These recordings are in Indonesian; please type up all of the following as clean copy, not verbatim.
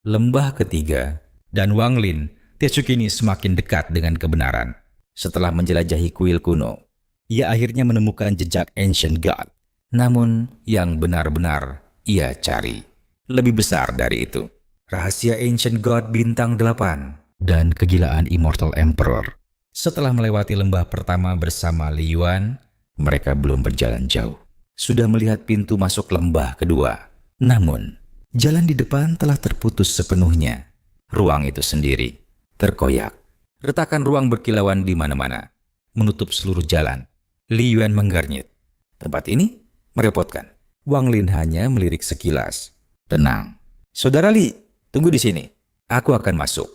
Lembah ketiga, dan Wang Lin kini semakin dekat dengan kebenaran. Setelah menjelajahi kuil kuno, ia akhirnya menemukan jejak Ancient God. Namun, yang benar-benar ia cari lebih besar dari itu. Rahasia Ancient God Bintang 8 dan kegilaan Immortal Emperor. Setelah melewati lembah pertama bersama Li Yuan, mereka belum berjalan jauh. Sudah melihat pintu masuk lembah kedua. Namun, jalan di depan telah terputus sepenuhnya. Ruang itu sendiri terkoyak. Retakan ruang berkilauan di mana-mana, menutup seluruh jalan. Li Yuan menggernyit. Tempat ini merepotkan. Wang Lin hanya melirik sekilas. Tenang. Saudara Li, tunggu di sini. Aku akan masuk.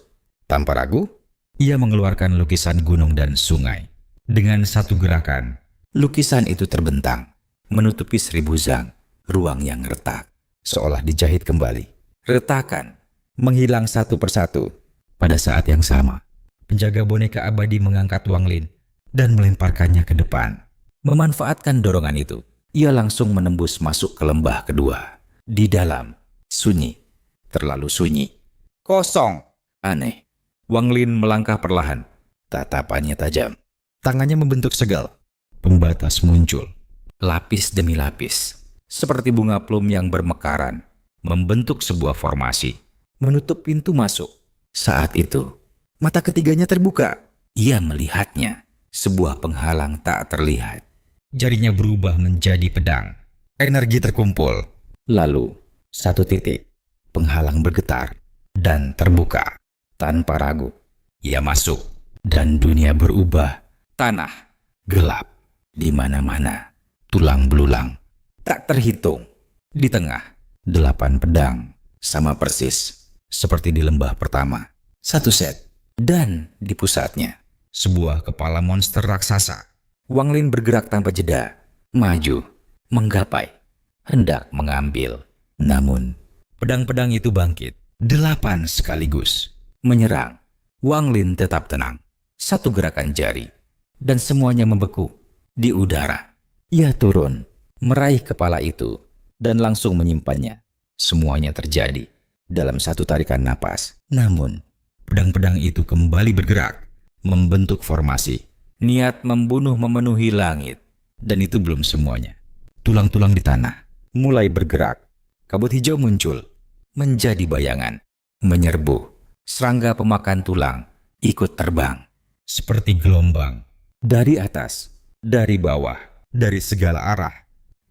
Tanpa ragu, ia mengeluarkan lukisan gunung dan sungai. Dengan satu gerakan, lukisan itu terbentang, menutupi 1000 zang, ruang yang retak, seolah dijahit kembali. Retakan menghilang satu persatu. Pada saat yang sama, penjaga boneka abadi mengangkat Wang Lin dan melemparkannya ke depan. Memanfaatkan dorongan itu, ia langsung menembus masuk ke lembah kedua. Di dalam, sunyi, terlalu sunyi. Kosong. Aneh. Wang Lin melangkah perlahan, tatapannya tajam. Tangannya membentuk segel. Pembatas muncul, lapis demi lapis, seperti bunga plum yang bermekaran, membentuk sebuah formasi, menutup pintu masuk. Saat itu, mata ketiganya terbuka. Ia melihatnya, sebuah penghalang tak terlihat. Jarinya berubah menjadi pedang. Energi terkumpul. Lalu, satu titik, penghalang bergetar dan terbuka. Tanpa ragu, ia masuk dan dunia berubah. Tanah gelap di mana-mana, tulang belulang tak terhitung. Di tengah, 8 pedang, sama persis seperti di lembah pertama. Satu set, dan di pusatnya sebuah kepala monster raksasa. Wang Lin bergerak tanpa jeda, maju, menggapai, hendak mengambil. Namun, pedang-pedang itu bangkit, 8 sekaligus, menyerang. Wang Lin tetap tenang. Satu gerakan jari, dan semuanya membeku di udara. Ia turun, meraih kepala itu, dan langsung menyimpannya. Semuanya terjadi dalam satu tarikan napas. Namun, pedang-pedang itu kembali bergerak, membentuk formasi. Niat membunuh memenuhi langit. Dan itu belum semuanya. Tulang-tulang di tanah mulai bergerak. Kabut hijau muncul, menjadi bayangan, menyerbu. Serangga pemakan tulang ikut terbang, seperti gelombang. Dari atas, dari bawah, dari segala arah.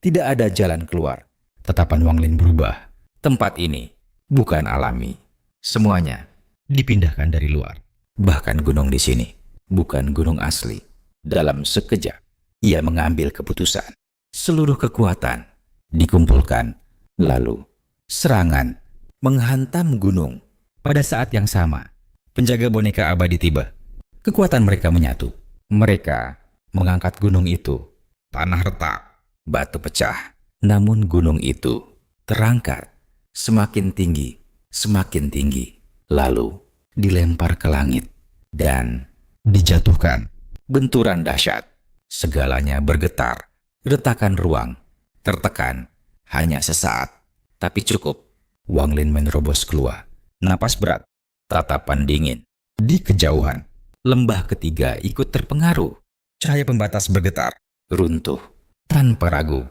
Tidak ada jalan keluar. Tatapan Wang Lin berubah. Tempat ini bukan alami. Semuanya dipindahkan dari luar. Bahkan gunung di sini bukan gunung asli. Dalam sekejap, ia mengambil keputusan. Seluruh kekuatan dikumpulkan. Lalu, serangan menghantam gunung. Pada saat yang sama, penjaga boneka abadi tiba. Kekuatan mereka menyatu. Mereka mengangkat gunung itu. Tanah retak, batu pecah. Namun gunung itu terangkat semakin tinggi, lalu dilempar ke langit dan dijatuhkan. Benturan dahsyat, segalanya bergetar. Retakan ruang tertekan, hanya sesaat, tapi cukup. Wang Lin menerobos keluar. Napas berat, tatapan dingin. Di kejauhan, lembah ketiga ikut terpengaruh. Cahaya pembatas bergetar, runtuh. Tanpa ragu,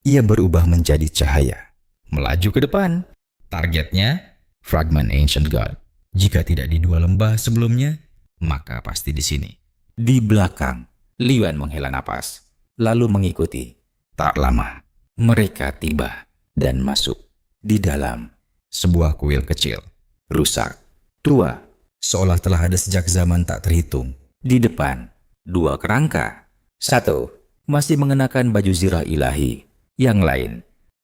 ia berubah menjadi cahaya. Melaju ke depan. Targetnya, fragmen Ancient God. Jika tidak di 2 lembah sebelumnya, maka pasti di sini. Di belakang, Li Yuan menghela napas, lalu mengikuti. Tak lama, mereka tiba dan masuk. Di dalam, sebuah kuil kecil, rusak, tua, seolah telah ada sejak zaman tak terhitung. Di depan, 2 kerangka. Satu masih mengenakan baju zirah ilahi. Yang lain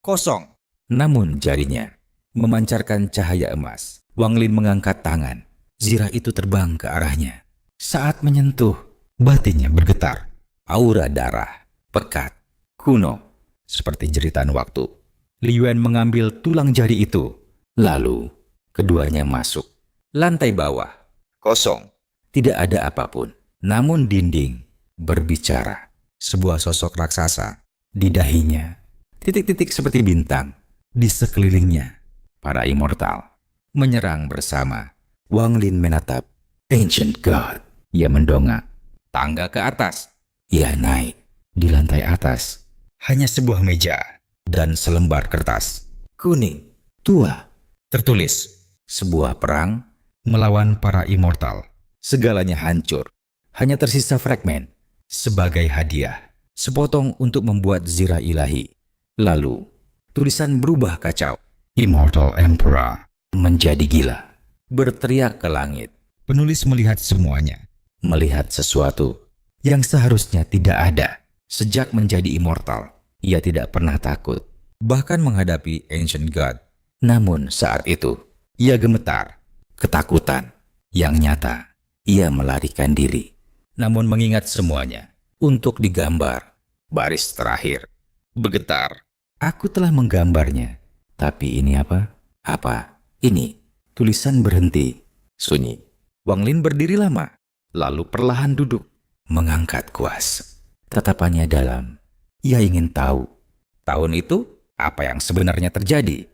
kosong. Namun jarinya memancarkan cahaya emas. Wang Lin mengangkat tangan. Zirah itu terbang ke arahnya. Saat menyentuh, batinnya bergetar. Aura darah, pekat, kuno, seperti jeritan waktu. Li Yuan mengambil tulang jari itu. Lalu, keduanya masuk. Lantai bawah, kosong. Tidak ada apapun. Namun dinding berbicara. Sebuah sosok raksasa. Di dahinya, titik-titik seperti bintang. Di sekelilingnya, para immortal. menyerang bersama. Wang Lin menatap Ancient God. Ia mendongak. Tangga ke atas. Ia naik. Di lantai atas hanya sebuah meja dan selembar kertas. Kuning, tua. Tertulis, sebuah perang melawan para immortal. Segalanya hancur. Hanya tersisa fragmen. Sebagai hadiah. Sepotong untuk membuat zirah ilahi. Lalu, tulisan berubah kacau. Immortal Emperor menjadi gila. Berteriak ke langit. Penulis melihat semuanya. Melihat sesuatu yang seharusnya tidak ada. Sejak menjadi immortal, ia tidak pernah takut. Bahkan menghadapi Ancient God. Namun saat itu, ia gemetar. Ketakutan yang nyata. Ia melarikan diri. Namun mengingat semuanya. Untuk digambar. Baris terakhir. Bergetar. Aku telah menggambarnya. Tapi ini apa? Apa? Ini. Tulisan berhenti. Sunyi. Wang Lin berdiri lama. Lalu perlahan duduk. Mengangkat kuas. Tatapannya dalam. Ia ingin tahu. Tahun itu, apa yang sebenarnya terjadi?